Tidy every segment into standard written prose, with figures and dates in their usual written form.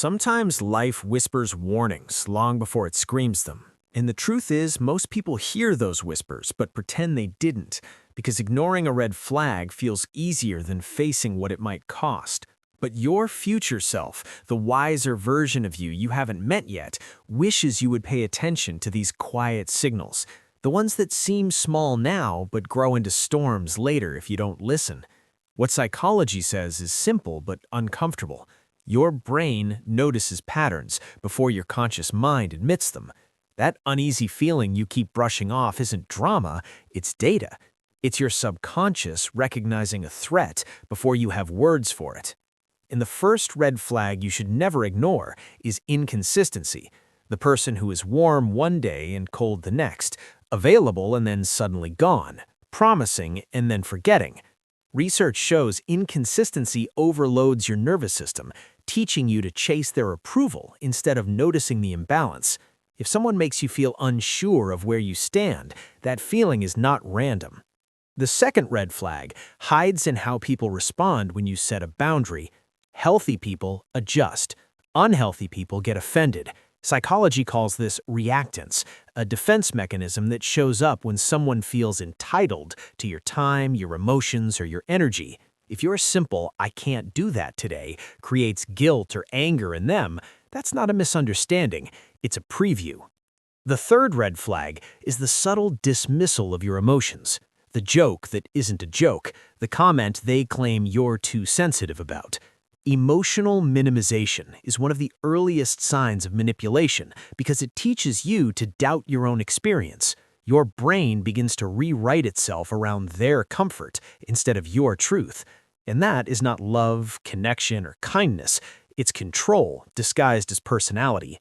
Sometimes life whispers warnings long before it screams them. And the truth is, most people hear those whispers but pretend they didn't, because ignoring a red flag feels easier than facing what it might cost. But your future self, the wiser version of you haven't met yet, wishes you would pay attention to these quiet signals, the ones that seem small now but grow into storms later if you don't listen. What psychology says is simple but uncomfortable. Your brain notices patterns before your conscious mind admits them. That uneasy feeling you keep brushing off isn't drama, it's data. It's your subconscious recognizing a threat before you have words for it. And the first red flag you should never ignore is inconsistency. The person who is warm one day and cold the next, available and then suddenly gone, promising and then forgetting. Research shows inconsistency overloads your nervous system, teaching you to chase their approval instead of noticing the imbalance. If someone makes you feel unsure of where you stand, that feeling is not random. The second red flag hides in how people respond when you set a boundary. Healthy people adjust. Unhealthy people get offended. Psychology calls this reactance, a defense mechanism that shows up when someone feels entitled to your time, your emotions, or your energy. If your simple "I can't do that today" creates guilt or anger in them, that's not a misunderstanding, it's a preview. The third red flag is the subtle dismissal of your emotions. The joke that isn't a joke, the comment they claim you're too sensitive about. Emotional minimization is one of the earliest signs of manipulation because it teaches you to doubt your own experience. Your brain begins to rewrite itself around their comfort instead of your truth. And that is not love, connection, or kindness. It's control disguised as personality.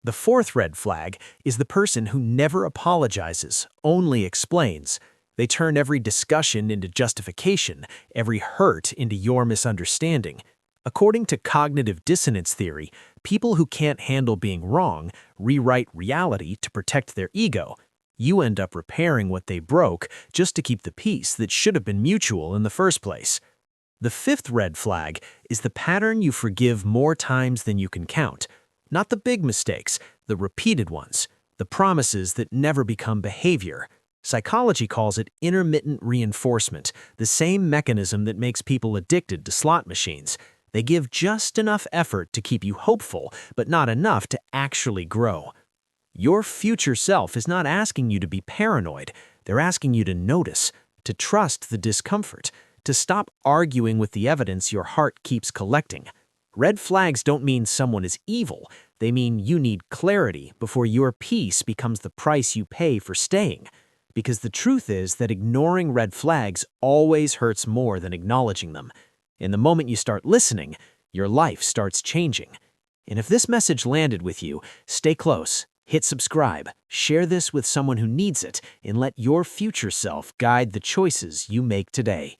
The fourth red flag is the person who never apologizes, only explains. They turn every discussion into justification, every hurt into your misunderstanding. According to cognitive dissonance theory, people who can't handle being wrong rewrite reality to protect their ego. You end up repairing what they broke just to keep the peace that should have been mutual in the first place. The fifth red flag is the pattern you forgive more times than you can count. Not the big mistakes, the repeated ones, the promises that never become behavior. Psychology calls it intermittent reinforcement, the same mechanism that makes people addicted to slot machines. They give just enough effort to keep you hopeful, but not enough to actually grow. Your future self is not asking you to be paranoid. They're asking you to notice, to trust the discomfort, to stop arguing with the evidence your heart keeps collecting. Red flags don't mean someone is evil. They mean you need clarity before your peace becomes the price you pay for staying. Because the truth is that ignoring red flags always hurts more than acknowledging them. And the moment you start listening, your life starts changing. And if this message landed with you, stay close, hit subscribe, share this with someone who needs it, and let your future self guide the choices you make today.